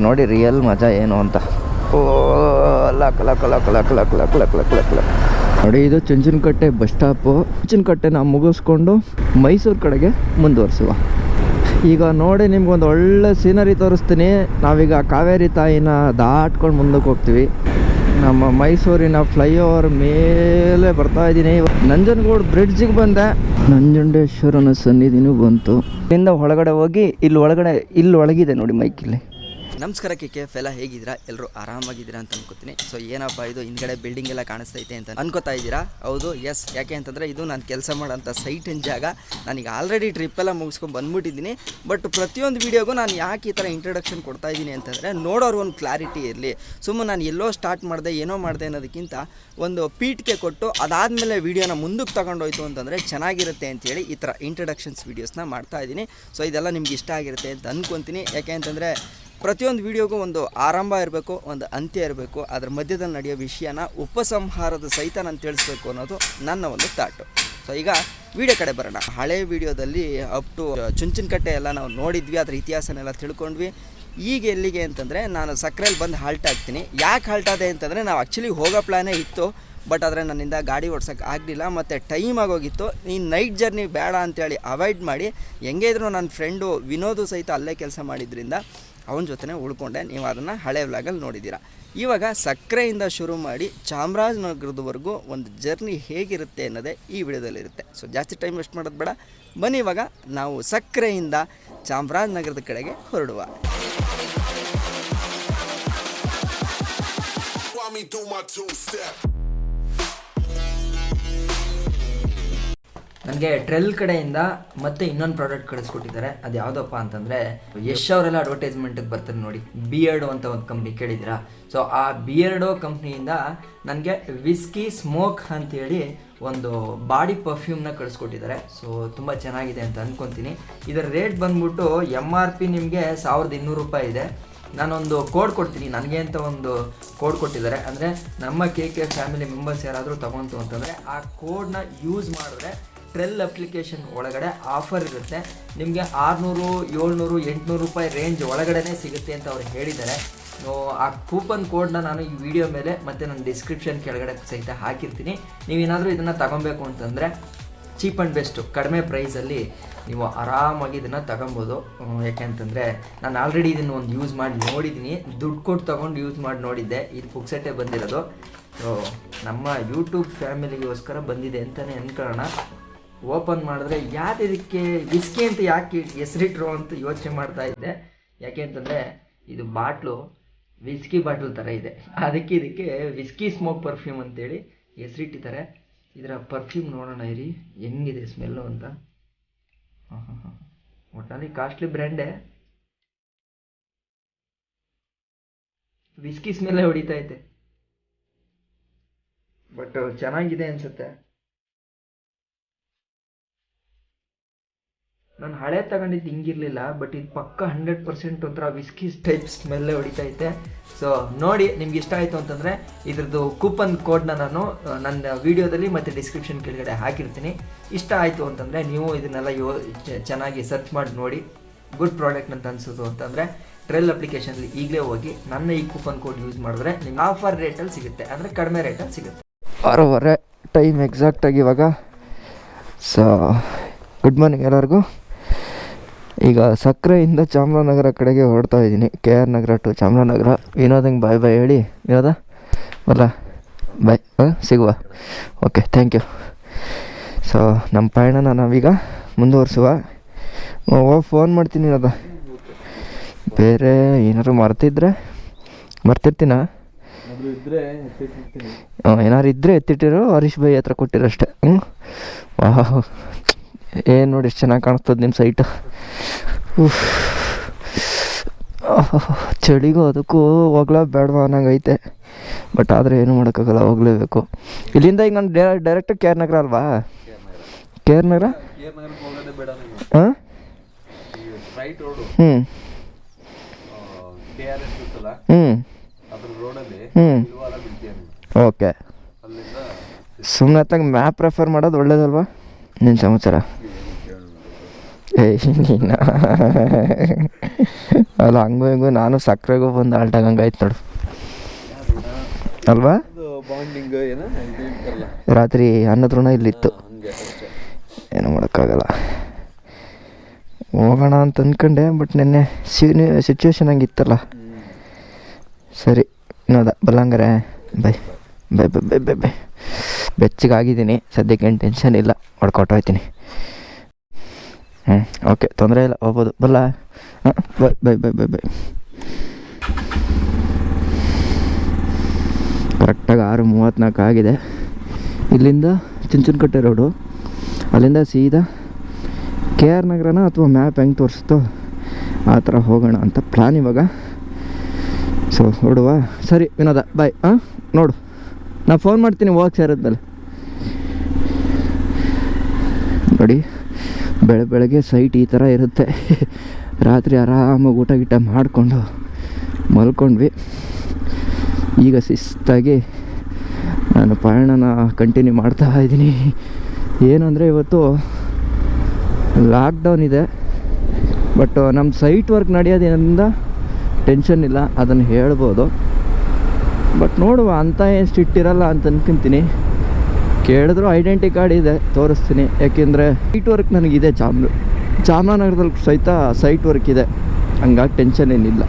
ನೋಡಿ ರಿಯಲ್ ಮಜಾ ಏನು ಅಂತ. ಓ luck luck luck luck luck luck luck luck luck luck ನೋಡಿ, ಇದು ಚುಂಚನಕಟ್ಟೆ ಬಸ್ ಸ್ಟಾಪು. ಚುಂಚನಕಟ್ಟೆನ ಮುಗಿಸ್ಕೊಂಡು ಮೈಸೂರು ಕಡೆಗೆ ಮುಂದುವರಿಸುವ. ಈಗ ನೋಡಿ ನಿಮ್ಗೊಂದು ಒಳ್ಳೆ ಸೀನರಿ ತೋರಿಸ್ತೀನಿ. ನಾವೀಗ ಕಾವೇರಿ ತಾಯಿನ ದಾಟ್ಕೊಂಡು ಮುಂದಕ್ಕೆ ಹೋಗ್ತೀವಿ. ನಮ್ಮ ಮೈಸೂರಿನ ಫ್ಲೈಓವರ್ ಮೇಲೆ ಬರ್ತಾ ಇದ್ದೀನಿ. ನಂಜನಗೂಡು ಬ್ರಿಡ್ಜಿಗೆ ಬಂದೆ. ನಂಜುಂಡೇಶ್ವರನ ಸನ್ನಿಧಿನೂ ಬಂತು. ಇಲ್ಲಿಂದ ಹೊಳಗಡೆ ಹೋಗಿ ಇಲ್ಲಿ ಒಳಗಿದೆ ನೋಡಿ ಮೈಕಿಲ್ಲಿ. ನಮಸ್ಕಾರ KKF ಎಲ್ಲ ಹೇಗಿದ್ದೀರಾ? ಎಲ್ಲರೂ ಆರಾಮಾಗಿದ್ದೀರಾ ಅಂತ ಅನ್ಕೋತೀನಿ. ಸೊ ಏನಪ್ಪ ಇದು ಹಿಂದ್ಗಡೆ ಬಿಲ್ಡಿಂಗ್ ಎಲ್ಲ ಕಾಣಿಸ್ತೈತೆ ಅಂತ ಅನ್ಕೋತಾ ಇದ್ದೀರಾ? ಹೌದು, ಎಸ್. ಯಾಕೆ ಅಂತಂದರೆ ಇದು ನಾನು ಕೆಲಸ ಮಾಡೋಂಥ ಸೈಟಿನ ಜಾಗ. ನಾನೀಗ ಆಲ್ರೆಡಿ ಟ್ರಿಪ್ಪೆಲ್ಲ ಮುಗಿಸ್ಕೊಂಡು ಬಂದ್ಬಿಟ್ಟಿದ್ದೀನಿ. ಬಟ್ ಪ್ರತಿಯೊಂದು ವೀಡಿಯೋಗೂ ನಾನು ಯಾಕೆ ಈ ಥರ ಇಂಟ್ರಡಕ್ಷನ್ ಕೊಡ್ತಾ ಇದ್ದೀನಿ ಅಂತಂದರೆ ನೋಡೋರು ಒಂದು ಕ್ಲಾರಿಟಿ ಇರಲಿ. ಸುಮ್ಮನೆ ನಾನು ಎಲ್ಲೋ ಸ್ಟಾರ್ಟ್ ಮಾಡಿದೆ ಏನೋ ಮಾಡಿದೆ ಅನ್ನೋದಕ್ಕಿಂತ ಒಂದು ಪೀಠಿಗೆ ಕೊಟ್ಟು ಅದಾದಮೇಲೆ ವೀಡಿಯೋನ ಮುಂದಕ್ಕೆ ತಗೊಂಡೋಯ್ತು ಅಂತಂದರೆ ಚೆನ್ನಾಗಿರುತ್ತೆ ಅಂತೇಳಿ ಈ ಥರ ಇಂಟ್ರಡಕ್ಷನ್ಸ್ ವೀಡಿಯೋಸ್ನ ಮಾಡ್ತಾ ಇದ್ದೀನಿ. ಸೊ ಇದೆಲ್ಲ ನಿಮ್ಗೆ ಇಷ್ಟ ಆಗಿರುತ್ತೆ ಅಂತ ಅಂದ್ಕೊತೀನಿ. ಯಾಕೆ ಅಂತಂದರೆ ಪ್ರತಿಯೊಂದು ವೀಡಿಯೋಗೂ ಒಂದು ಆರಂಭ ಇರಬೇಕು, ಒಂದು ಅಂತ್ಯ ಇರಬೇಕು. ಅದರ ಮಧ್ಯದಲ್ಲಿ ನಡೆಯೋ ವಿಷಯನ ಉಪಸಂಹಾರದ ಸಹಿತ ನಾನು ತಿಳಿಸ್ಬೇಕು ಅನ್ನೋದು ನನ್ನ ಒಂದು ಥಾಟು. ಸೊ ಈಗ ವೀಡಿಯೋ ಕಡೆ ಬರೋಣ. ಹಳೆ ವೀಡಿಯೋದಲ್ಲಿ ಅಪ್ ಟು ಚುಂಚನಕಟ್ಟೆ ಎಲ್ಲ ನಾವು ನೋಡಿದ್ವಿ, ಅದರ ಇತಿಹಾಸನೆಲ್ಲ ತಿಳ್ಕೊಂಡ್ವಿ. ಈಗ ಎಲ್ಲಿಗೆ ಅಂತಂದರೆ ನಾನು ಸಕ್ರೆಯಲ್ಲಿ ಬಂದು ಹಾಲ್ಟ್ ಆಗ್ತೀನಿ. ಯಾಕೆ ಹಾಲ್ಟ್ ಆದೆ ಅಂತಂದರೆ ನಾವು ಆ್ಯಕ್ಚುಲಿ ಹೋಗೋ ಪ್ಲ್ಯಾನೇ ಇತ್ತು. ಬಟ್ ಆದರೆ ನನ್ನಿಂದ ಗಾಡಿ ಓಡ್ಸೋಕ್ಕೆ ಆಗಲಿಲ್ಲ, ಮತ್ತು ಟೈಮ್ ಆಗೋಗಿತ್ತು. ಈ ನೈಟ್ ಜರ್ನಿ ಬೇಡ ಅಂತೇಳಿ ಅವಾಯ್ಡ್ ಮಾಡಿ ಹೆಂಗೆ ಇದ್ರು ನನ್ನ ಫ್ರೆಂಡು ವಿನೋದು ಸಹಿತ ಅಲ್ಲೇ ಕೆಲಸ ಮಾಡಿದ್ರಿಂದ ಅವನ ಜೊತೆ ಉಳ್ಕೊಂಡೆ. ನೀವು ಅದನ್ನು ಹಳೆ ವ್ಲಾಗಲ್ಲಿ ನೋಡಿದ್ದೀರಾ. ಇವಾಗ ಸಕ್ಕರೆಯಿಂದ ಶುರು ಮಾಡಿ ಚಾಮರಾಜನಗರದವರೆಗೂ ಒಂದು ಜರ್ನಿ ಹೇಗಿರುತ್ತೆ ಅನ್ನೋದೇ ಈ ವಿಡಿಯೋದಲ್ಲಿರುತ್ತೆ. ಸೊ ಜಾಸ್ತಿ ಟೈಮ್ ವೇಸ್ಟ್ ಮಾಡೋದು ಬೇಡ, ಬನ್ನಿ ಇವಾಗ ನಾವು ಸಕ್ಕರೆಯಿಂದ ಚಾಮರಾಜನಗರದ ಕಡೆಗೆ ಹೊರಡುವ. ನನಗೆ ಟ್ರೆಲ್ ಕಡೆಯಿಂದ ಮತ್ತೆ ಇನ್ನೊಂದು ಪ್ರಾಡಕ್ಟ್ ಕಳಿಸ್ಕೊಟ್ಟಿದ್ದಾರೆ. ಅದು ಯಾವುದಪ್ಪ ಅಂತಂದರೆ ಯಶ್ ಅವರೆಲ್ಲ ಅಡ್ವರ್ಟೈಸ್ಮೆಂಟಿಗೆ ಬರ್ತಾರೆ ನೋಡಿ, ಬಿಯರ್ಡೋ ಅಂತ ಒಂದು ಕಂಪ್ನಿ ಕೇಳಿದ್ದೀರಾ? ಸೊ ಆ ಬಿಯರ್ಡೋ ಕಂಪ್ನಿಯಿಂದ ನನಗೆ ವಿಸ್ಕಿ ಸ್ಮೋಕ್ ಅಂತೇಳಿ ಒಂದು ಬಾಡಿ ಪರ್ಫ್ಯೂಮ್ನ ಕಳಿಸ್ಕೊಟ್ಟಿದ್ದಾರೆ. ಸೊ ತುಂಬ ಚೆನ್ನಾಗಿದೆ ಅಂತ ಅಂದ್ಕೊತೀನಿ. ಇದರ ರೇಟ್ ಬಂದ್ಬಿಟ್ಟು MRP ನಿಮಗೆ 1200 ರೂಪಾಯಿ ಇದೆ. ನಾನೊಂದು ಕೋಡ್ ಕೊಡ್ತೀನಿ, ನನಗೆ ಅಂತ ಒಂದು ಕೋಡ್ ಕೊಟ್ಟಿದ್ದಾರೆ. ಅಂದರೆ ನಮ್ಮ KKF ಫ್ಯಾಮಿಲಿ ಮೆಂಬರ್ಸ್ ಯಾರಾದರೂ ತೊಗೊಂತು ಅಂತಂದರೆ ಆ ಕೋಡ್ನ ಯೂಸ್ ಮಾಡಿದ್ರೆ ಟ್ರೆಲ್ ಅಪ್ಲಿಕೇಶನ್ ಒಳಗಡೆ ಆಫರ್ ಇರುತ್ತೆ. ನಿಮಗೆ 600, 700, 800 ರೂಪಾಯಿ ರೇಂಜ್ ಒಳಗಡೆ ಸಿಗುತ್ತೆ ಅಂತ ಅವ್ರು ಹೇಳಿದ್ದಾರೆ. ಆ ಕೂಪನ್ ಕೋಡ್ನ ನಾನು ಈ ವಿಡಿಯೋ ಮೇಲೆ ಮತ್ತು ನನ್ನ ಡಿಸ್ಕ್ರಿಪ್ಷನ್ ಕೆಳಗಡೆ ಸಹಿತ ಹಾಕಿರ್ತೀನಿ. ನೀವೇನಾದರೂ ಇದನ್ನು ತಗೊಬೇಕು ಅಂತಂದರೆ ಚೀಪ್ ಆ್ಯಂಡ್ ಬೆಸ್ಟು, ಕಡಿಮೆ ಪ್ರೈಸಲ್ಲಿ ನೀವು ಆರಾಮಾಗಿ ಇದನ್ನು ತಗೊಬೋದು. ಯಾಕೆಂತಂದರೆ ನಾನು ಆಲ್ರೆಡಿ ಇದನ್ನು ಒಂದು ಯೂಸ್ ಮಾಡಿ ನೋಡಿದ್ದೀನಿ, ದುಡ್ಡು ಕೊಟ್ಟು ತೊಗೊಂಡು ಯೂಸ್ ಮಾಡಿ ನೋಡಿದ್ದೆ. ಇದು ಪುಕ್ಸೆಟ್ಟೆ ಬಂದಿರೋದು. ಸೊ ನಮ್ಮ ಯೂಟ್ಯೂಬ್ ಫ್ಯಾಮಿಲಿಗೋಸ್ಕರ ಬಂದಿದೆ ಅಂತಲೇ ಅಂದ್ಕೊಳ್ಳೋಣ. ಓಪನ್ ಮಾಡಿದ್ರೆ ಇದಕ್ಕೆ ವಿಸ್ಕಿ ಅಂತ ಯಾಕೆ ಹೆಸರಿಟ್ರು ಅಂತ ಯೋಚನೆ ಮಾಡ್ತಾ ಇದ್ದೆ. ಯಾಕೆ ಅಂತಂದರೆ ಇದು ಬಾಟ್ಲು ವಿಸ್ಕಿ ಬಾಟ್ಲ್ ಥರ ಇದೆ, ಇದಕ್ಕೆ ವಿಸ್ಕಿ ಸ್ಮೋಕ್ ಪರ್ಫ್ಯೂಮ್ ಅಂತೇಳಿ ಹೆಸರಿಟ್ಟಿದ್ದಾರೆ. ಇದರ ಪರ್ಫ್ಯೂಮ್ ನೋಡೋಣ ಇರಿ ಹೆಂಗಿದೆ ಸ್ಮೆಲ್ಲು ಅಂತ. ಒಟ್ಟಿನಲ್ಲಿ ಕಾಸ್ಟ್ಲಿ ಬ್ರ್ಯಾಂಡೇ, ವಿಸ್ಕಿ ಸ್ಮೆಲ್ಲೇ ಹೊಡಿತಾ ಐತೆ. ಬಟ್ ಚೆನ್ನಾಗಿದೆ ಅನಿಸುತ್ತೆ. ನಾನು ಹಳೆ ತಗೊಂಡಿದ್ದು ಹಿಂಗಿರಲಿಲ್ಲ, ಬಟ್ ಇದು ಪಕ್ಕ 100% ಒಂಥರ ವಿಸ್ಕಿ ಟೈಪ್ ಸ್ಮೆಲ್ಲೇ ಹೊಡಿತೈತೆ. ಸೊ ನೋಡಿ, ನಿಮ್ಗೆ ಇಷ್ಟ ಆಯಿತು ಅಂತಂದರೆ ಇದ್ರದ್ದು ಕೂಪನ್ ಕೋಡ್ನ ನಾನು ನನ್ನ ವೀಡಿಯೋದಲ್ಲಿ ಮತ್ತು ಡಿಸ್ಕ್ರಿಪ್ಷನ್ ಕೆಳಗಡೆ ಹಾಕಿರ್ತೀನಿ. ಇಷ್ಟ ಆಯಿತು ಅಂತಂದರೆ ನೀವು ಇದನ್ನೆಲ್ಲ ಚೆನ್ನಾಗಿ ಸರ್ಚ್ ಮಾಡಿ ನೋಡಿ. ಗುಡ್ ಪ್ರಾಡಕ್ಟ್ ಅಂತ ಅನಿಸೋದು ಅಂತಂದರೆ ಟ್ರೆಲ್ ಅಪ್ಲಿಕೇಶನಲ್ಲಿ ಈಗಲೇ ಹೋಗಿ ನನ್ನ ಈ ಕೂಪನ್ ಕೋಡ್ ಯೂಸ್ ಮಾಡಿದ್ರೆ ನಿಮ್ಗೆ ಆಫರ್ ರೇಟಲ್ಲಿ ಸಿಗುತ್ತೆ, ಅಂದರೆ ಕಡಿಮೆ ರೇಟಲ್ಲಿ ಸಿಗುತ್ತೆ. 6:30 ಟೈಮ್ ಎಕ್ಸಾಕ್ಟಾಗಿ ಇವಾಗ. ಸೊ ಗುಡ್ ಮಾರ್ನಿಂಗ್ ಎಲ್ಲರಿಗೂ. ಈಗ ಸಕ್ಕರೆಯಿಂದ ಚಾಮರಾಜನಗರ ಕಡೆಗೆ ಹೊರಡ್ತಾ ಇದ್ದೀನಿ. KR Nagar to Chamarajanagar. ವಿನೋದಂಗೆ ಬಾಯ್ ಬಾಯ್ ಹೇಳಿ. ವಿನೋದ ಬರಲ್ಲ, ಬಾಯ್. ಸಿಗುವ. Okay, thank you. ಸೊ ನಮ್ಮ ಪಯಣನ ನಾವೀಗ ಮುಂದುವರಿಸುವ. ಫೋನ್ ಮಾಡ್ತೀನಿ ವಿನೋದ. ಬೇರೆ ಏನಾದ್ರು ಮರ್ತಿರ್ತೀನ? ಏನಾರು ಇದ್ದರೆ ಎತ್ತಿಟ್ಟಿರೋ ಹರೀಶ್ ಭಾಯಿ ಹತ್ರ ಕೊಟ್ಟಿರೋ ಅಷ್ಟೇ. ವಾಹ್, ಏನು ನೋಡಿ ಎಷ್ಟು ಚೆನ್ನಾಗಿ ಕಾಣಿಸ್ತದೆ ನಿಮ್ಮ ಸೈಟು. ಚಳಿಗೂ ಅದಕ್ಕೂ ಹೋಗ್ಲಾ ಬೇಡವಾ ಅನ್ನಂಗೈತೆ. ಬಟ್ ಆದರೆ ಏನು ಮಾಡೋಕ್ಕಾಗಲ್ಲ, ಹೋಗಲೇಬೇಕು. ಇಲ್ಲಿಂದ ಈಗ ನಾನು ಡೈರೆಕ್ಟ್ KR ನಗರ ಅಲ್ವಾ? KR ನಗರ ಹಾಂ. ಓಕೆ. ಸುಮ್ಮನೆ ಹತ್ತಾಗ ಮ್ಯಾಪ್ ರೆಫರ್ ಮಾಡೋದು ಒಳ್ಳೇದಲ್ವಾ? ನಿನ್ನ ಸಮಾಚಾರ ಏಯ್ ನೀನು ಅಲ್ಲ ಹಂಗೂ ಹಿಂಗೂ ನಾನು ಸಕ್ಕರೆಗೂ ಬಂದು ಆಲ್ಟಾಗಂಗಾಯ್ತು ನೋಡು ಅಲ್ವಾ. ಬಾಂಡಿಂಗ್ ರಾತ್ರಿ ಅನ್ನದ ಋಣ ಇಲ್ಲಿತ್ತು, ಏನೂ ಮಾಡೋಕ್ಕಾಗಲ್ಲ. ಹೋಗೋಣ ಅಂತ ಅಂದ್ಕೊಂಡೆ, ಬಟ್ ನೆನ್ನೆ ಸಿಚುವೇಶನ್ ಹಂಗಿತ್ತಲ್ಲ. ಸರಿ ಇನ್ನೋದ ಬಲ್ಲಂಗಾರೆ bye bye bye bye bye bye. ಬೆಚ್ಚಗಾಗಿದ್ದೀನಿ ಸದ್ಯಕ್ಕೆ, ಏನು ಟೆನ್ಷನ್ ಇಲ್ಲ, ಹೊಡ್ಕೊಟ್ಟೋಯ್ತೀನಿ. ಓಕೆ, ತೊಂದರೆ ಇಲ್ಲ, ಹೋಗ್ಬೋದು. ಬಲ್ಲ ಹಾಂ, by bye bye bye by. ಕರೆಕ್ಟಾಗಿ 6:34 ಆಗಿದೆ. ಇಲ್ಲಿಂದ ಚುಂಚನಕಟ್ಟೆ ರೋಡು, ಅಲ್ಲಿಂದ ಸೀದಾ KR ನಗರನ ಅಥವಾ ಮ್ಯಾಪ್ ಹೆಂಗೆ ತೋರಿಸುತ್ತೋ ಆ ಥರ ಹೋಗೋಣ ಅಂತ ಪ್ಲ್ಯಾನ್ ಇವಾಗ. ಸೊ ಹೊರಡುವ. ಸರಿ ವಿನೋದ ಬಾಯ್. ಹಾಂ ನೋಡು, ನಾನು ಫೋನ್ ಮಾಡ್ತೀನಿ ಹೋಗಿ ಸೇರಿದ್ಮೇಲೆ. ನೋಡಿ ಬೆಳಗ್ಗೆ ಸೈಟ್ ಈ ಥರ ಇರುತ್ತೆ. ರಾತ್ರಿ ಆರಾಮಾಗಿ ಊಟ ಗೀಟ ಮಾಡಿಕೊಂಡು ಮಲ್ಕೊಂಡ್ವಿ. ಈಗ ಶಿಸ್ತಾಗಿ ನಾನು ಪಯಣನ ಕಂಟಿನ್ಯೂ ಮಾಡ್ತಾ ಇದ್ದೀನಿ. ಏನಂದರೆ ಇವತ್ತು ಲಾಕ್ಡೌನ್ ಇದೆ, ಬಟ್ ನಮ್ಮ ಸೈಟ್ ವರ್ಕ್ ನಡೆಯೋದ್ರಿಂದ ಟೆನ್ಷನ್ ಇಲ್ಲ, ಅದನ್ನು ಹೇಳ್ಬೋದು. ಬಟ್ ನೋಡುವ, ಅಂಥ ಏನು ಸ್ಟ್ರಿಕ್ಟ್ ಇರಲ್ಲ ಅಂತ ಅನ್ಕೊಂತೀನಿ. ಕೇಳಿದ್ರು ಐಡೆಂಟಿ ಕಾರ್ಡ್ ಇದೆ, ತೋರಿಸ್ತೀನಿ. ಯಾಕೆಂದರೆ ಸೈಟ್ ವರ್ಕ್ ನನಗಿದೆ, ಚಾಮರಾಜನಗರದಲ್ಲಿ ಸಹಿತ ಸೈಟ್ ವರ್ಕ್ ಇದೆ, ಹಂಗಾಗಿ ಟೆನ್ಷನ್ ಏನಿಲ್ಲ.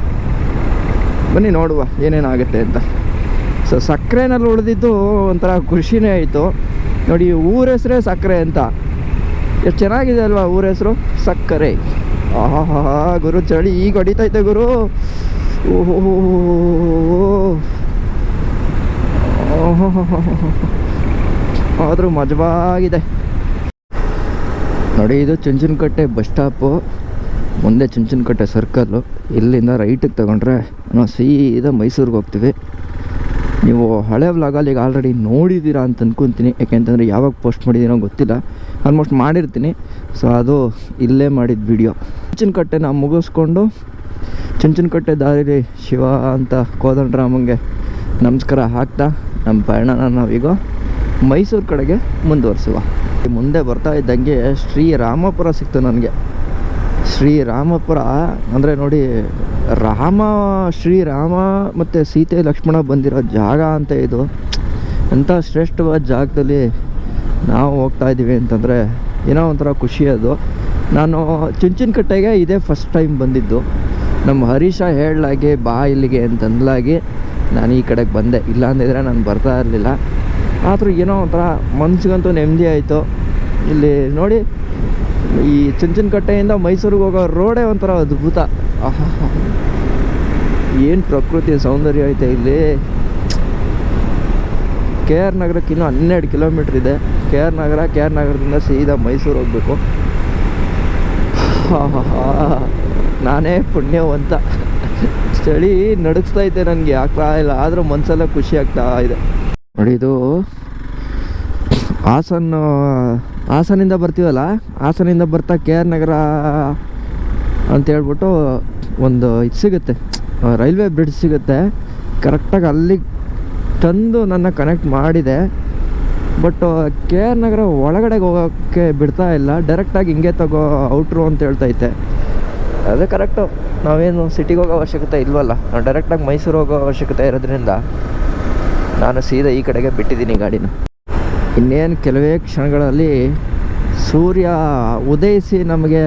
ಬನ್ನಿ ನೋಡುವ ಏನೇನಾಗುತ್ತೆ ಅಂತ. ಸೊ ಸಕ್ಕರೆನಲ್ಲಿ ಉಳಿದಿದ್ದು ಒಂಥರ ಖುಷಿನೇ ಆಯಿತು. ನೋಡಿ ಊರ ಹೆಸರೇ ಸಕ್ಕರೆ ಅಂತ, ಎಷ್ಟು ಚೆನ್ನಾಗಿದೆ ಅಲ್ವಾ ಊರ ಹೆಸರು, ಸಕ್ಕರೆ. ಆಹಾ ಗುರು, ಚಳಿ ಈಗ ಹೊಡಿತೈತೆ ಗುರು. ಆದರೂ ಮಜವಾಗಿದೆ. ನೋಡಿ ಇದು ಚುಂಚನಕಟ್ಟೆ ಬಸ್ ಸ್ಟಾಪು, ಮುಂದೆ ಚುಂಚನಕಟ್ಟೆ ಸರ್ಕಲ್ಲು. ಇಲ್ಲಿಂದ ರೈಟಿಗೆ ತಗೊಂಡ್ರೆ ನಾವು ಸೀದಾ ಮೈಸೂರಿಗೆ ಹೋಗ್ತೀವಿ. ನೀವು ಹಳೆ ವ್ಲಾಗಲ್ಲಿ ಈಗ ಆಲ್ರೆಡಿ ನೋಡಿದ್ದೀರಾ ಅಂತ ಅಂದ್ಕೊತೀನಿ, ಯಾಕೆಂತಂದರೆ ಯಾವಾಗ ಪೋಸ್ಟ್ ಮಾಡಿದ್ದೀನೋ ಗೊತ್ತಿಲ್ಲ, ಆಲ್ಮೋಸ್ಟ್ ಮಾಡಿರ್ತೀನಿ. ಸೊ ಅದು ಇಲ್ಲೇ ಮಾಡಿದ ವಿಡಿಯೋ. ಚುಂಚನಕಟ್ಟೆನ ಮುಗಿಸ್ಕೊಂಡು ಚುಂಚನಕಟ್ಟೆ ದಾರಿಲಿ ಶಿವ ಅಂತ ಕೋದಂಡರಾಮಂಗೆ ನಮಸ್ಕಾರ ಹಾಕ್ತಾ ನಮ್ಮ ಪಯಣನ ನಾವೀಗ ಮೈಸೂರು ಕಡೆಗೆ ಮುಂದುವರಿಸುವ. ಮುಂದೆ ಬರ್ತಾ ಇದ್ದಂಗೆ ಶ್ರೀರಾಮಪುರ ಸಿಕ್ತು ನನಗೆ. ಶ್ರೀರಾಮಪುರ ಅಂದರೆ ನೋಡಿ, ಶ್ರೀರಾಮ ಮತ್ತು ಸೀತೆ ಲಕ್ಷ್ಮಣ ಬಂದಿರೋ ಜಾಗ ಅಂತ ಇದು. ಅಂಥ ಶ್ರೇಷ್ಠವಾದ ಜಾಗದಲ್ಲಿ ನಾವು ಹೋಗ್ತಾ ಇದ್ದೀವಿ ಅಂತಂದರೆ ಏನೋ ಒಂಥರ ಖುಷಿ ಅದು. ನಾನು ಚುಂಚನಕಟ್ಟೆಗೆ ಇದೇ ಫಸ್ಟ್ ಟೈಮ್ ಬಂದಿದ್ದು. ನಮ್ಮ ಹರೀಶ ಹೇಳಲಾಗಿ ಬಾ ಇಲ್ಲಿಗೆ ಅಂತಂದಲಾಗಿ ನಾನು ಈ ಕಡೆಗೆ ಬಂದೆ, ಇಲ್ಲ ಅಂದಿದ್ರೆ ನಾನು ಬರ್ತಾ ಇರಲಿಲ್ಲ. ಆದರೂ ಏನೋ ಒಂಥರ ಮನ್ಸಿಗಂತೂ ನೆಮ್ಮದಿ ಆಯಿತು. ಇಲ್ಲಿ ನೋಡಿ, ಈ ಚುಂಚನಕಟ್ಟೆಯಿಂದ ಮೈಸೂರಿಗೆ ಹೋಗೋ ರೋಡೇ ಒಂಥರ ಅದ್ಭುತ. ಆಹಾ, ಏನು ಪ್ರಕೃತಿ ಸೌಂದರ್ಯ ಐತೆ ಇಲ್ಲಿ. KR ನಗರಕ್ಕೆ ಇನ್ನೂ 12 ಕಿಲೋಮೀಟ್ರ್ ಇದೆ. KR ನಗರದಿಂದ ಸೀದಾ ಮೈಸೂರು ಹೋಗಬೇಕು. ನಾನೇ ಪುಣ್ಯವಂತ. ಚಳಿ ನಡುಗಿಸ್ತೈತೆ ನನಗೆ, ಆಗ್ತಾ ಇಲ್ಲ, ಆದರೂ ಮನಸ್ಸೆಲ್ಲ ಖುಷಿ ಆಗ್ತಾ ಇದೆ. ನೋಡಿ ಇದು ಹಾಸನಿಂದ ಬರ್ತೀವಲ್ಲ, ಹಾಸನಿಂದ ಬರ್ತಾ KR ನಗರ ಅಂತೇಳ್ಬಿಟ್ಟು ಒಂದು ಇದು ಸಿಗುತ್ತೆ, ರೈಲ್ವೆ ಬ್ರಿಡ್ಜ್ ಸಿಗುತ್ತೆ. ಕರೆಕ್ಟಾಗಿ ಅಲ್ಲಿಗೆ ತಂದು ನನ್ನ ಕನೆಕ್ಟ್ ಮಾಡಿದೆ. ಬಟ್ KR ನಗರ ಒಳಗಡೆಗೆ ಹೋಗೋಕ್ಕೆ ಬಿಡ್ತಾ ಇಲ್ಲ, ಡೈರೆಕ್ಟಾಗಿ ಹಿಂಗೆ ತಗೋ ಔಟ್ರು ಅಂತ ಹೇಳ್ತೈತೆ. ಅದೇ ಕರೆಕ್ಟು, ನಾವೇನು ಸಿಟಿಗೆ ಹೋಗೋ ಅವಶ್ಯಕತೆ ಇಲ್ವಲ್ಲ, ನಾವು ಡೈರೆಕ್ಟಾಗಿ ಮೈಸೂರು ಹೋಗೋ ಅವಶ್ಯಕತೆ ಇರೋದ್ರಿಂದ ನಾನು ಸೀದಾ ಈ ಕಡೆಗೆ ಬಿಟ್ಟಿದ್ದೀನಿ ಗಾಡಿನ. ಇನ್ನೇನು ಕೆಲವೇ ಕ್ಷಣಗಳಲ್ಲಿ ಸೂರ್ಯ ಉದಯಿಸಿ ನಮಗೆ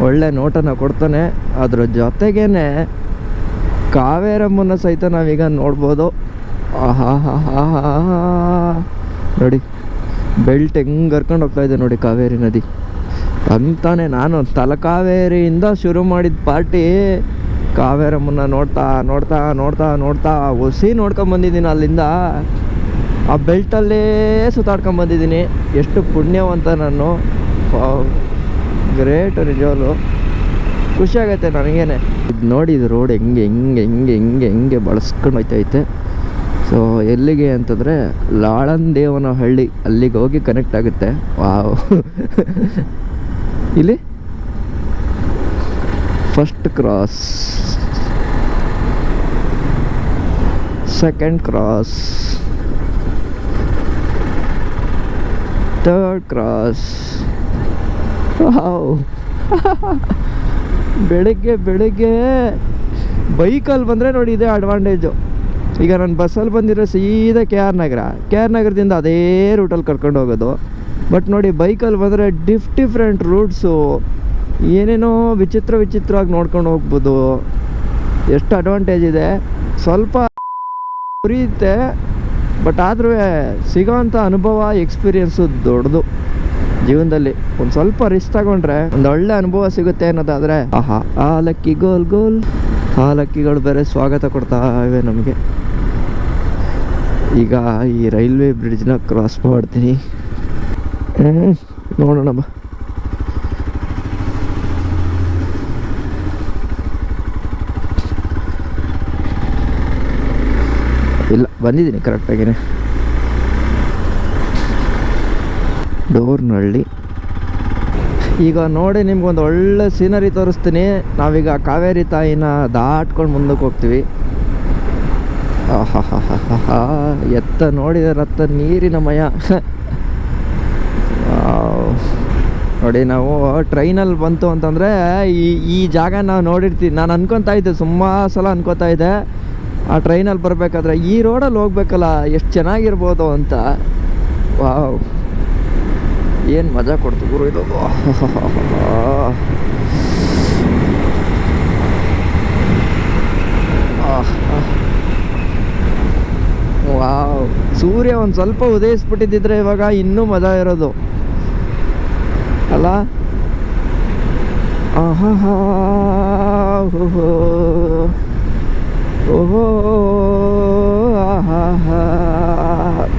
ಒಳ್ಳೆ ನೋಟನ ಕೊಡ್ತಾನೆ. ಅದ್ರ ಜೊತೆಗೇ ಕಾವೇರಮ್ಮನ ಸಹಿತ ನಾವೀಗ ನೋಡ್ಬೋದು. ಆಹಾ ನೋಡಿ, ಬೆಲ್ಟ್ ಹೆಂಗೆ ಕರ್ಕೊಂಡು ಹೋಗ್ತಾಯಿದೆ ನೋಡಿ ಕಾವೇರಿ ನದಿ. ಅಂತಾನೆ ನಾನು ತಲಕಾವೇರಿಯಿಂದ ಶುರು ಮಾಡಿದ ಪಾರ್ಟಿ ಕಾವೇರಮ್ಮನ ನೋಡ್ತಾ ನೋಡ್ತಾ ನೋಡ್ತಾ ನೋಡ್ತಾ ಹೊಸಿ ನೋಡ್ಕೊಂಬಂದಿದ್ದೀನಿ. ಅಲ್ಲಿಂದ ಆ ಬೆಲ್ಟಲ್ಲೇ ಸುತ್ತಾಡ್ಕೊಂಬಂದಿದ್ದೀನಿ. ಎಷ್ಟು ಪುಣ್ಯವಂತ ನಾನು, ಗ್ರೇಟ್ ನಿಜವಾಗ್ಲು. ಖುಷಿ ಆಗೈತೆ ನನಗೇನೆ. ಇದು ನೋಡಿ, ಇದು ರೋಡ್ ಹೆಂಗೆ ಬಳಸ್ಕೊಂಡು ಹೋಯ್ತೈತೆ. ಸೊ ಎಲ್ಲಿಗೆ ಅಂತಂದರೆ ಲಾಳಂದೇವನಹಳ್ಳಿ, ಅಲ್ಲಿಗೆ ಹೋಗಿ ಕನೆಕ್ಟ್ ಆಗುತ್ತೆ. ವಾವ್. ಇಲ್ಲಿ first cross, second cross, third cross. Wow, ಬೆಳಿಗ್ಗೆ ಬೈಕಲ್ಲಿ ಬಂದರೆ ನೋಡಿ ಇದೇ ಅಡ್ವಾಂಟೇಜು. ಈಗ ನಾನು ಬಸ್ಸಲ್ಲಿ ಬಂದಿರೋ ಸೀದಾ ಕೆ ಆರ್ ನಗರದಿಂದ ಅದೇ ರೂಟಲ್ಲಿ ಕರ್ಕೊಂಡು ಹೋಗೋದು. ಬಟ್ ನೋಡಿ ಬೈಕಲ್ಲಿ ಬಂದರೆ ಡಿಫ್ರೆಂಟ್ ರೂಟ್ಸು, ಏನೇನೋ ವಿಚಿತ್ರವಾಗಿ ನೋಡ್ಕೊಂಡು ಹೋಗ್ಬೋದು. ಎಷ್ಟು ಅಡ್ವಾಂಟೇಜ್ ಇದೆ. ಸ್ವಲ್ಪ ಉರಿಯುತ್ತೆ, ಬಟ್ ಆದ್ರೂ ಸಿಗೋವಂಥ ಅನುಭವ ಎಕ್ಸ್ಪೀರಿಯೆನ್ಸು ದೊಡ್ಡದು ಜೀವನದಲ್ಲಿ. ಒಂದು ಸ್ವಲ್ಪ ರಿಸ್ಕ್ ತಗೊಂಡ್ರೆ ಒಂದು ಒಳ್ಳೆ ಅನುಭವ ಸಿಗುತ್ತೆ ಅನ್ನೋದಾದರೆ ಆಹಾ, ಆಲಕ್ಕಿ ಗೋಲ್ ಆಲಕ್ಕಿಗಳು ಬೇರೆ ಸ್ವಾಗತ ಕೊಡ್ತಾ ಇವೆ ನಮಗೆ. ಈಗ ಈ ರೈಲ್ವೆ ಬ್ರಿಡ್ಜ್ನ ಕ್ರಾಸ್ ಮಾಡ್ತೀನಿ. ನೋಡೋಣ ಬಾ. ಇಲ್ಲ, ಬಂದಿದ್ದೀನಿ ಕರೆಕ್ಟಾಗಿನೇ. ಡೋರ್ನಹಳ್ಳಿ. ಈಗ ನೋಡಿ ನಿಮ್ಗೊಂದು ಒಳ್ಳೆ ಸೀನರಿ ತೋರಿಸ್ತೀನಿ. ನಾವೀಗ ಕಾವೇರಿ ತಾಯಿನ ದಾಟ್ಕೊಂಡು ಮುಂದಕ್ಕೆ ಹೋಗ್ತೀವಿ. ಆಹಾ, ಎತ್ತ ನೋಡಿದ ರತ್ತ ನೀರಿನ ಮಯ. ನೋಡಿ ನಾವು ಟ್ರೈನಲ್ಲಿ ಬಂತು ಅಂತಂದರೆ ಈ ಜಾಗ ನಾವು ನೋಡಿರ್ತೀವಿ. ನಾನು ಅನ್ಕೊತಾ ಇದ್ದೆ, ಸುಮಾರು ಸಲ ಅನ್ಕೋತಾ ಇದ್ದೆ ಆ ಟ್ರೈನಲ್ಲಿ ಬರಬೇಕಾದ್ರೆ ಈ ರೋಡಲ್ಲಿ ಹೋಗ್ಬೇಕಲ್ಲ ಎಷ್ಟು ಚೆನ್ನಾಗಿರ್ಬೋದು ಅಂತ. ವಾವ್, ಏನು ಮಜಾ ಕೊಡ್ತು ಗುರು ಇದು. ವಾವ್, ಸೂರ್ಯ ಒಂದು ಸ್ವಲ್ಪ ಉದಯಿಸ್ಬಿಟ್ಟಿದ್ದಿದ್ರೆ ಇವಾಗ ಇನ್ನೂ ಮಜಾ ಇರೋದು ಅಲ್ಲ. ಓಹೋ,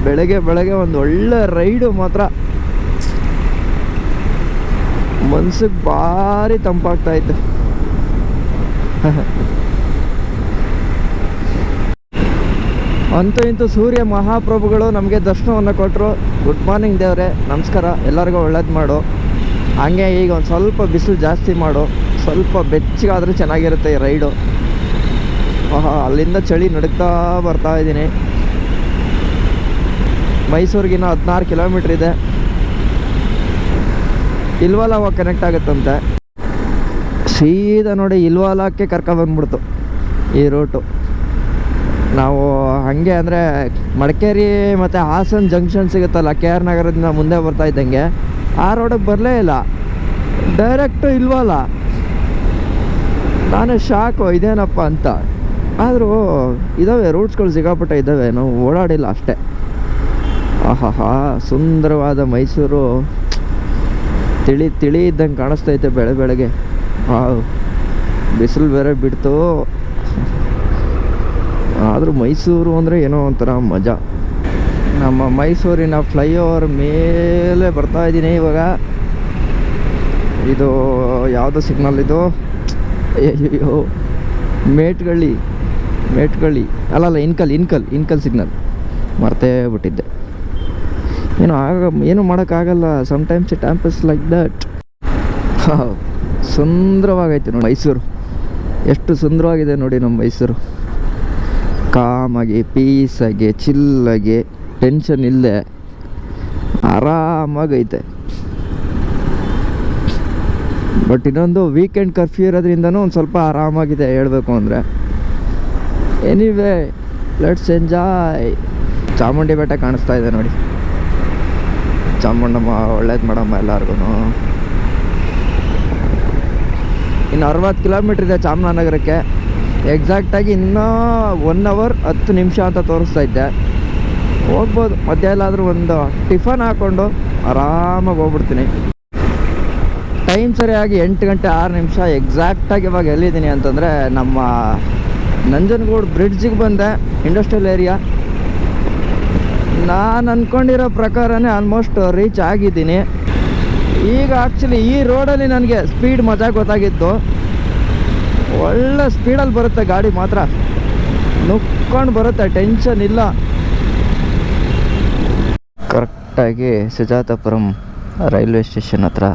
ಬೆಳಗ್ಗೆ ಒಂದು ಒಳ್ಳೆ ರೈಡು ಮಾತ್ರ. ಮನ್ಸಿಗೆ ಭಾರಿ ತಂಪಾಗ್ತಾ ಇತ್ತು. ಅಂತೂ ಇಂತೂ ಸೂರ್ಯ ಮಹಾಪ್ರಭುಗಳು ನಮಗೆ ದರ್ಶನವನ್ನು ಕೊಟ್ಟರು. ಗುಡ್ ಮಾರ್ನಿಂಗ್ ದೇವ್ರೆ, ನಮಸ್ಕಾರ, ಎಲ್ಲರಿಗೂ ಒಳ್ಳೇದು ಮಾಡು. ಹಂಗೆ ಈಗ ಒಂದು ಸ್ವಲ್ಪ ಬಿಸಿಲು ಜಾಸ್ತಿ ಮಾಡು, ಸ್ವಲ್ಪ ಬೆಚ್ಚಗಾದರೆ ಚೆನ್ನಾಗಿರುತ್ತೆ ಈ ರೈಡು. ಅಲ್ಲಿಂದ ಚಳಿ ನಡುಕ್ತಾ ಬರ್ತಾ ಇದ್ದೀನಿ. ಮೈಸೂರಿಗಿನ್ನ 16 ಕಿಲೋಮೀಟ್ರ್ ಇದೆ. ಇಲ್ವಾಲ ಹೋಗಿ ಕನೆಕ್ಟ್ ಆಗುತ್ತಂತೆ. ಸೀದಾ ನೋಡಿ ಇಲ್ವಾಲಕ್ಕೆ ಕರ್ಕೊಬಂದ್ಬಿಡ್ತು ಈ ರೂಟು. ನಾವು ಹಾಗೆ ಅಂದರೆ ಮಡಿಕೇರಿ ಮತ್ತು ಹಾಸನ ಜಂಕ್ಷನ್ ಸಿಗುತ್ತಲ್ಲ, ಕೆ ಆರ್ ನಗರದಿಂದ ಮುಂದೆ ಬರ್ತಾ ಇದ್ದಂಗೆ ಆ ರೋಡಿಗೆ ಬರಲೇ ಇಲ್ಲ, ಡೈರೆಕ್ಟು ಇಲ್ವಾಲ. ನಾನೇ ಶಾಕು ಇದೇನಪ್ಪ ಅಂತ. ಆದರೂ ಇದ್ದಾವೆ ರೂಟ್ಸ್ಗಳು, ಸಿಕ್ಕಾಪಟ್ಟೆ ಇದ್ದಾವೆ, ನಾವು ಓಡಾಡಿಲ್ಲ ಅಷ್ಟೇ. ಆಹಾ, ಸುಂದರವಾದ ಮೈಸೂರು ತಿಳಿ ಇದ್ದಂಗೆ ಕಾಣಿಸ್ತೈತೆ ಬೆಳಗ್ಗೆ. ಬಿಸಿಲು ಬೇರೆ ಬಿಡ್ತು. ಆದರೂ ಮೈಸೂರು ಅಂದರೆ ಏನೋ ಒಂಥರ ಮಜಾ. ನಮ್ಮ ಮೈಸೂರಿನ ಫ್ಲೈಓವರ್ ಮೇಲೆ ಬರ್ತಾ ಇದ್ದೀನಿ ಇವಾಗ. ಇದು ಯಾವುದೋ ಸಿಗ್ನಲ್ ಇದು? ಅಯ್ಯೋ, ಮೇಟ್ಗಳ್ಳಿ ಅಲ್ಲಲ್ಲ, ಇನ್ಕಲ್ ಸಿಗ್ನಲ್. ಮರ್ತೇ ಬಿಟ್ಟಿದ್ದೆ. ಏನು ಮಾಡೋಕ್ಕಾಗಲ್ಲ. Sometimes it happens like that. ಸುಂದರವಾಗೈತೆ ನೋಡಿ ಮೈಸೂರು. ಎಷ್ಟು ಸುಂದರವಾಗಿದೆ ನೋಡಿ ನಮ್ಮ ಮೈಸೂರು. ಕಾಮಾಗಿ, ಪೀಸಾಗಿ, ಚಿಲ್ಲಾಗಿ, ಟೆನ್ಷನ್ ಇಲ್ಲದೆ ಆರಾಮಾಗೈತೆ. ಬಟ್ ಇನ್ನೊಂದು ವೀಕೆಂಡ್ ಕರ್ಫ್ಯೂ ಇರೋದ್ರಿಂದನೂ ಒಂದು ಸ್ವಲ್ಪ ಆರಾಮಾಗಿದೆ ಹೇಳಬೇಕು ಅಂದರೆ. Anyway, let's enjoy. ಚಾಮುಂಡಿ ಬೆಟ್ಟ ಕಾಣಿಸ್ತಾ ಇದೆ ನೋಡಿ. ಚಾಮುಂಡಮ್ಮ ಒಳ್ಳೇದು ಮಾಡಮ್ಮ ಎಲ್ಲರಿಗೂ. ಇನ್ನು 60 ಕಿಲೋಮೀಟ್ರ್ ಇದೆ ಚಾಮರಾಜನಗರಕ್ಕೆ. ಎಕ್ಸಾಕ್ಟಾಗಿ ಇನ್ನೂ 1 hour 10 ನಿಮಿಷ ಅಂತ ತೋರಿಸ್ತಾ ಇದ್ದೆ. ಹೋಗ್ಬೋದು. ಮಧ್ಯ ಎಲ್ಲಾದರೂ ಒಂದು ಟಿಫನ್ ಹಾಕ್ಕೊಂಡು ಆರಾಮಾಗಿ ಹೋಗ್ಬಿಡ್ತೀನಿ. ಟೈಮ್ ಸರಿಯಾಗಿ 8 ಗಂಟೆ 6 ನಿಮಿಷ ಎಕ್ಸಾಕ್ಟಾಗಿ ಇವಾಗ ಎಲ್ಲಿದ್ದೀನಿ ಅಂತಂದರೆ ನಮ್ಮ ನಂಜನಗೂಡು ಬ್ರಿಡ್ಜಿಗೆ ಬಂದೆ, ಇಂಡಸ್ಟ್ರಿಯಲ್ ಏರಿಯಾ. ನಾನು ಅಂದ್ಕೊಂಡಿರೋ ಪ್ರಕಾರನೇ ಆಲ್ಮೋಸ್ಟ್ ರೀಚ್ ಆಗಿದ್ದೀನಿ. ಈಗ ಆ್ಯಕ್ಚುಲಿ ಈ ರೋಡಲ್ಲಿ ನನಗೆ ಸ್ಪೀಡ್ ಮಜಾ ಗೊತ್ತಾಗಿತ್ತು. ಒಳ್ಳೆ ಸ್ಪೀಡಲ್ಲಿ ಬರುತ್ತೆ ಗಾಡಿ ಮಾತ್ರ, ನುಕ್ಕೊಂಡು ಬರುತ್ತೆ, ಟೆನ್ಷನ್ ಇಲ್ಲ. ಕರೆಕ್ಟಾಗಿ ಸುಜಾತಾಪುರಂ ರೈಲ್ವೆ ಸ್ಟೇಷನ್ ಹತ್ರ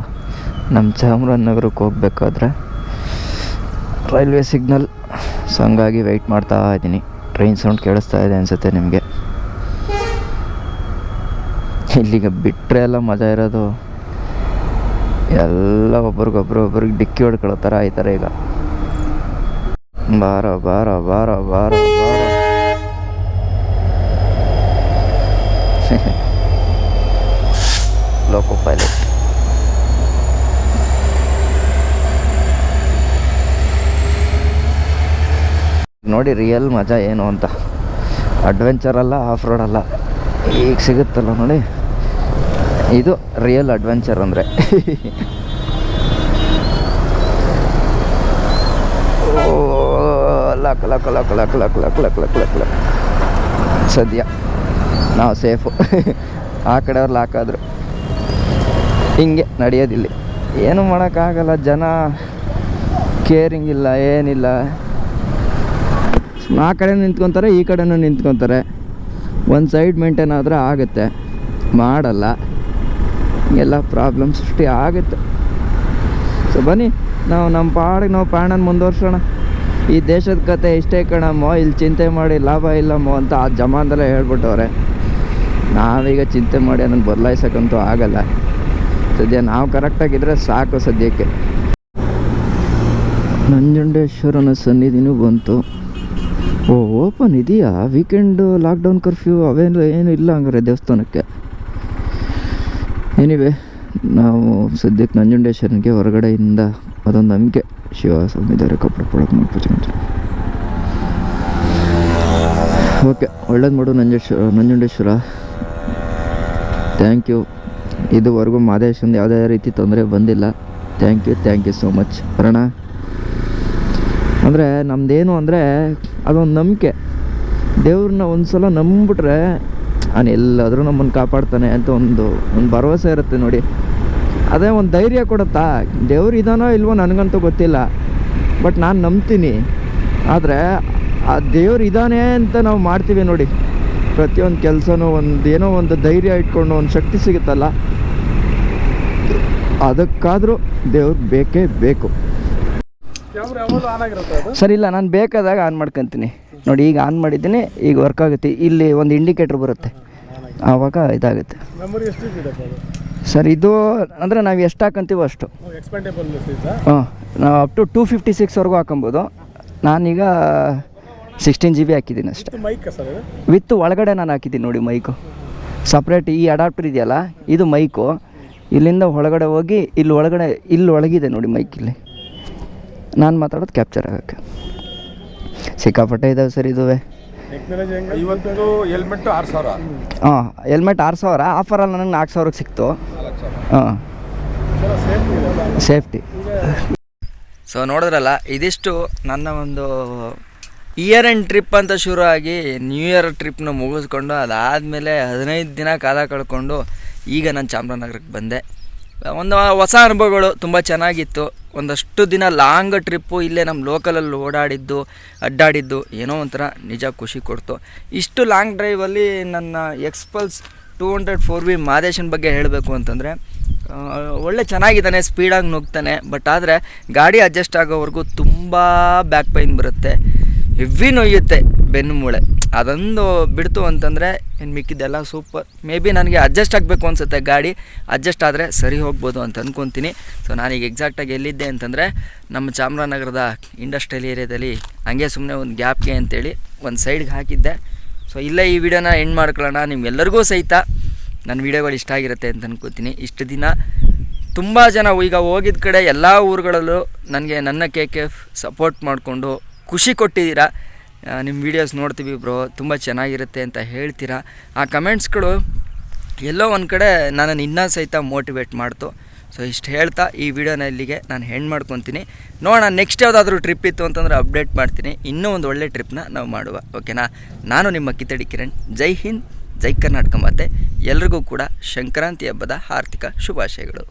ನಮ್ಮ ಚಾಮರಾಜನಗರಕ್ಕೆ ಹೋಗ್ಬೇಕಾದ್ರೆ ರೈಲ್ವೆ ಸಿಗ್ನಲ್. ಸೊ ಹಂಗಾಗಿ ವೆಯ್ಟ್ ಮಾಡ್ತಾ ಇದ್ದೀನಿ. ಟ್ರೈನ್ ಸೌಂಡ್ ಕೇಳಿಸ್ತಾ ಇದೆ ಅನಿಸುತ್ತೆ ನಿಮಗೆ. ಇಲ್ಲಿಗೆ ಬಿಟ್ಟರೆ ಎಲ್ಲ ಮಜಾ ಇರೋದು ಎಲ್ಲ ಒಬ್ರಿಗೆ ಡಿಕ್ಕಿ ಹೊಡ್ಕೊಳ್ಳೋ ಥರ ಆಯ್ತಾರೆ ಈಗ. ಬಾರ ಬಾರ ಬಾರ ಬಾರ ಬಾರ ಲೋಕೋ ಪೈಲಟ್. ನೋಡಿ ರಿಯಲ್ ಮಜಾ ಏನು ಅಂತ. ಅಡ್ವೆಂಚರ್ ಅಲ್ಲ, ಆಫ್ ರೋಡ್ ಅಲ್ಲ, ಈಗ ಸಿಗುತ್ತಲ್ಲ ನೋಡಿ, ಇದು ರಿಯಲ್ ಅಡ್ವೆಂಚರ್ ಅಂದರೆ. Luck luck luck luck luck luck luck luck luck luck. ಸದ್ಯ ನಾವು ಸೇಫು. ಆ ಕಡೆಯವ್ರು ಲಾಕಾದ್ರು. ಹಿಂಗೆ ನಡೆಯೋದಿಲ್ಲಿ, ಏನು ಮಾಡೋಕ್ಕಾಗಲ್ಲ. ಜನ ಕೇರಿಂಗ್ ಇಲ್ಲ, ಏನಿಲ್ಲ. ಆ ಕಡೆ ನಿಂತ್ಕೊತಾರೆ, ಈ ಕಡೆನೂ ನಿಂತ್ಕೊತಾರೆ. ಒಂದು ಸೈಡ್ ಮೇಂಟೈನ್ ಆದರೆ ಆಗುತ್ತೆ, ಮಾಡಲ್ಲ. ಎಲ್ಲ ಪ್ರಾಬ್ಲಮ್ ಸೃಷ್ಟಿ ಆಗುತ್ತೆ. ಸೊ ಬನ್ನಿ, ನಾವು ನಮ್ಮ ಪಾಡಿಗೆ ನಾವು ಪ್ರಾಣನ ಮುಂದುವರ್ಸೋಣ. ಈ ದೇಶದ ಕತೆ ಇಷ್ಟೇ ಕಣಮ್ಮೋ, ಇಲ್ಲಿ ಚಿಂತೆ ಮಾಡಿ ಲಾಭ ಇಲ್ಲಮ್ಮೋ ಅಂತ ಆ ಜಮಾನದಲ್ಲೇ ಹೇಳ್ಬಿಟ್ಟವ್ರೆ. ನಾವೀಗ ಚಿಂತೆ ಮಾಡಿ ಅದನ್ನು ಬದಲಾಯಿಸೋಕ್ಕಂತೂ ಆಗಲ್ಲ. ಸದ್ಯ ನಾವು ಕರೆಕ್ಟಾಗಿದ್ದರೆ ಸಾಕು. ಸದ್ಯಕ್ಕೆ ನಂಜುಂಡೇಶ್ವರನ ಸನ್ನಿಧಿನೂ ಬಂತು. ಓಪನ್ ಇದೆಯಾ? ವೀಕೆಂಡು ಲಾಕ್ಡೌನ್ ಕರ್ಫ್ಯೂ ಅವೇನು ಏನು ಇಲ್ಲ ಹಂಗಾರೆ ದೇವಸ್ಥಾನಕ್ಕೆ. ಎನಿವೆ, ನಾವು ಸದ್ಯಕ್ಕೆ ನಂಜುಂಡೇಶ್ವರನಿಗೆ ಹೊರಗಡೆಯಿಂದ ಅದೊಂದು ನಂಬಿಕೆ. ಶಿವ ಸ್ವಾಮಿದ್ದಾರೆ ಕಪ್ಪಡ ಪೊಳಕ್ಕೆ ಮಾಡ್ಕೊಂಡು. ಓಕೆ, ಒಳ್ಳೇದು ಮಾಡು ನಂಜುಂಡೇಶ್ವರ. Thank you. ಇದುವರೆಗೂ ಮಾದೇಶಂದು ಯಾವುದೇ ರೀತಿ ತೊಂದರೆ ಬಂದಿಲ್ಲ. Thank you so much. ಬರೋಣ. ಅಂದರೆ ನಮ್ಮದೇನು ಅಂದರೆ ಅದೊಂದು ನಂಬಿಕೆ. ದೇವ್ರನ್ನ ಒಂದು ಸಲ ನಂಬಿಬಿಟ್ರೆ ಅವನು ಎಲ್ಲಾದರೂ ನಮ್ಮನ್ನು ಕಾಪಾಡ್ತಾನೆ ಅಂತ ಒಂದು ಭರವಸೆ ಇರುತ್ತೆ ನೋಡಿ. ಅದೇ ಒಂದು ಧೈರ್ಯ ಕೊಡುತ್ತಾ. ದೇವ್ರು ಇದಾನೋ ಇಲ್ವೋ ನನಗಂತೂ ಗೊತ್ತಿಲ್ಲ, ಬಟ್ ನಾನು ನಂಬ್ತೀನಿ. ಆದರೆ ಆ ದೇವ್ರು ಇದ್ದಾನೆ ಅಂತ ನಾವು ಮಾಡ್ತೀವಿ ನೋಡಿ, ಪ್ರತಿಯೊಂದು ಕೆಲಸನೂ ಏನೋ ಒಂದು ಧೈರ್ಯ ಇಟ್ಕೊಂಡು ಒಂದು ಶಕ್ತಿ ಸಿಗುತ್ತಲ್ಲ, ಅದಕ್ಕಾದರೂ ದೇವ್ರು ಬೇಕೇ ಬೇಕು. ಸರಿ, ಇಲ್ಲ ನಾನು ಬೇಕಾದಾಗ ಆನ್ ಮಾಡ್ಕೊತೀನಿ ನೋಡಿ. ಈಗ ಆನ್ ಮಾಡಿದ್ದೀನಿ, ಈಗ ವರ್ಕ್ ಆಗುತ್ತೆ. ಇಲ್ಲಿ ಒಂದು ಇಂಡಿಕೇಟ್ರ್ ಬರುತ್ತೆ, ಆವಾಗ ಇದಾಗುತ್ತೆ. ಸರ್ ಇದು ಅಂದರೆ ನಾವು ಎಷ್ಟು ಹಾಕಂತೀವೋ ಅಷ್ಟು. ಹಾಂ, ನಾವು ಅಪ್ ಟು 256ವರೆಗೂ ಹಾಕೊಬೋದು. ನಾನೀಗ 16 GB ಹಾಕಿದ್ದೀನಿ ಅಷ್ಟೇ. ವಿತ್ ಒಳಗಡೆ ನಾನು ಹಾಕಿದ್ದೀನಿ ನೋಡಿ ಮೈಕು ಸಪ್ರೇಟ್. ಈ ಅಡಾಪ್ಟರ್ ಇದೆಯಲ್ಲ, ಇದು ಮೈಕು. ಇಲ್ಲಿಂದ ಒಳಗಡೆ ಹೋಗಿ ಇಲ್ಲಿ ಒಳಗಿದೆ ನೋಡಿ ಮೈಕ್. ಇಲ್ಲಿ ನಾನು ಮಾತಾಡೋದು ಕ್ಯಾಪ್ಚರ್ ಆಗೋಕ್ಕೆ. ಸಿಕ್ಕಾಪಟ್ಟೆ ಇದ್ದಾವೆ ಸರ್ ಇದುವೆ. ಹಾಂ, ಹೆಲ್ಮೆಟ್ 6000. ಆಫರಲ್ಲಿ ನನಗೆ 4000ಕ್ಕೆ ಸಿಕ್ತು. ಹಾಂ, ಸೇಫ್ಟಿ. ಸೊ ನೋಡಿದ್ರಲ್ಲ, ಇದಿಷ್ಟು ನನ್ನ ಒಂದು ಇಯರ್ ಎಂಡ್ ಟ್ರಿಪ್ ಅಂತ ಶುರು ಆಗಿ ನ್ಯೂ ಇಯರ್ ಟ್ರಿಪ್ನ ಮುಗಿಸ್ಕೊಂಡು ಅದಾದಮೇಲೆ 15 ದಿನ ಕಾಲ ಕಳ್ಕೊಂಡು ಈಗ ನಾನು ಚಾಮರಾಜನಗರಕ್ಕೆ ಬಂದೆ. ಒಂದು ಹೊಸ ಅನುಭವಗಳು ತುಂಬ ಚೆನ್ನಾಗಿತ್ತು. ಒಂದಷ್ಟು ದಿನ ಲಾಂಗ್ ಟ್ರಿಪ್ಪು ಇಲ್ಲೇ ನಮ್ಮ ಲೋಕಲಲ್ಲಿ ಅಡ್ಡಾಡಿದ್ದು ಏನೋ ಒಂಥರ ನಿಜ ಖುಷಿ ಕೊಡ್ತು. ಇಷ್ಟು ಲಾಂಗ್ ಡ್ರೈವಲ್ಲಿ ನನ್ನ ಎಕ್ಸ್ಪಲ್ಸ್ 200 4V ಮಾದೇಶನ ಬಗ್ಗೆ ಹೇಳಬೇಕು ಅಂತಂದರೆ, ಒಳ್ಳೆ ಚೆನ್ನಾಗಿದ್ದಾನೆ, ಸ್ಪೀಡಾಗಿ ನುಗ್ತಾನೆ. ಬಟ್ ಆದರೆ ಗಾಡಿ ಅಡ್ಜಸ್ಟ್ ಆಗೋವರೆಗೂ ತುಂಬ ಬ್ಯಾಕ್ ಪೈನ್ ಬರುತ್ತೆ, ಹೆವಿ ನೋಯುತ್ತೆ ಬೆನ್ನು ಮೂಳೆ. ಅದೊಂದು ಬಿಡ್ತು ಅಂತಂದರೆ ಇನ್ನು ಮಿಕ್ಕಿದ್ದೆಲ್ಲ ಸೂಪರ್. ಮೇ ಬಿ ನನಗೆ ಅಡ್ಜಸ್ಟ್ ಆಗಬೇಕು ಅನಿಸುತ್ತೆ. ಗಾಡಿ ಅಡ್ಜಸ್ಟ್ ಆದರೆ ಸರಿ ಹೋಗ್ಬೋದು ಅಂತ ಅಂದ್ಕೊತೀನಿ. ಸೊ ನಾನೀಗ ಎಕ್ಸಾಕ್ಟಾಗಿ ಎಲ್ಲಿದ್ದೆ ಅಂತಂದರೆ, ನಮ್ಮ ಚಾಮರಾಜನಗರದ ಇಂಡಸ್ಟ್ರಿಯಲ್ ಏರಿಯಾದಲ್ಲಿ ಹಂಗೆ ಸುಮ್ಮನೆ ಒಂದು ಗ್ಯಾಪ್ಗೆ ಅಂತೇಳಿ ಒಂದು ಸೈಡ್ಗೆ ಹಾಕಿದ್ದೆ. ಸೊ ಇಲ್ಲೇ ಈ ವಿಡಿಯೋನ ಎಂಡ್ ಮಾಡ್ಕೊಳ್ಳೋಣ. ನಿಮ್ಗೆಲ್ಲರಿಗೂ ಸಹಿತ ನನ್ನ ವೀಡಿಯೋಗಳು ಇಷ್ಟ ಆಗಿರುತ್ತೆ ಅಂತ ಅನ್ಕೋತೀನಿ. ಇಷ್ಟು ದಿನ ತುಂಬ ಜನ ಈಗ ಹೋಗಿದ್ದ ಕಡೆ ಎಲ್ಲ ಊರುಗಳಲ್ಲೂ ನನಗೆ ನನ್ನ KKF ಸಪೋರ್ಟ್ ಮಾಡಿಕೊಂಡು ಖುಷಿ ಕೊಟ್ಟಿದ್ದೀರಾ. ನಿಮ್ಮ ವೀಡಿಯೋಸ್ ನೋಡ್ತೀವಿ ಬ್ರೋ, ತುಂಬ ಚೆನ್ನಾಗಿರುತ್ತೆ ಅಂತ ಹೇಳ್ತೀರಾ. ಆ ಕಮೆಂಟ್ಸ್ಗಳು ಎಲ್ಲೋ ಒಂದು ಕಡೆ ನನ್ನನ್ನು ಇನ್ನೂ ಸಹಿತ ಮೋಟಿವೇಟ್ ಮಾಡ್ತು. ಸೊ ಇಷ್ಟು ಹೇಳ್ತಾ ಈ ವಿಡಿಯೋನ ಇಲ್ಲಿಗೆ ನಾನು ಹೆಣ್ಣು ಮಾಡ್ಕೊತೀನಿ. ನೋಡೋಣ, ನೆಕ್ಸ್ಟ್ ಯಾವುದಾದ್ರೂ ಟ್ರಿಪ್ ಇತ್ತು ಅಂತಂದರೆ ಅಪ್ಡೇಟ್ ಮಾಡ್ತೀನಿ. ಇನ್ನೂ ಒಂದು ಒಳ್ಳೆ ಟ್ರಿಪ್ನ ನಾವು ಮಾಡುವ, ಓಕೆನಾ? ನಾನು ನಿಮ್ಮ ಕಿತ್ತಡಿ ಕಿರಣ್. ಜೈ ಹಿಂದ್, ಜೈ ಕರ್ನಾಟಕ ಮಾತೆ. ಎಲ್ರಿಗೂ ಕೂಡ ಸಂಕ್ರಾಂತಿ ಹಬ್ಬದ ಹಾರ್ದಿಕ ಶುಭಾಶಯಗಳು.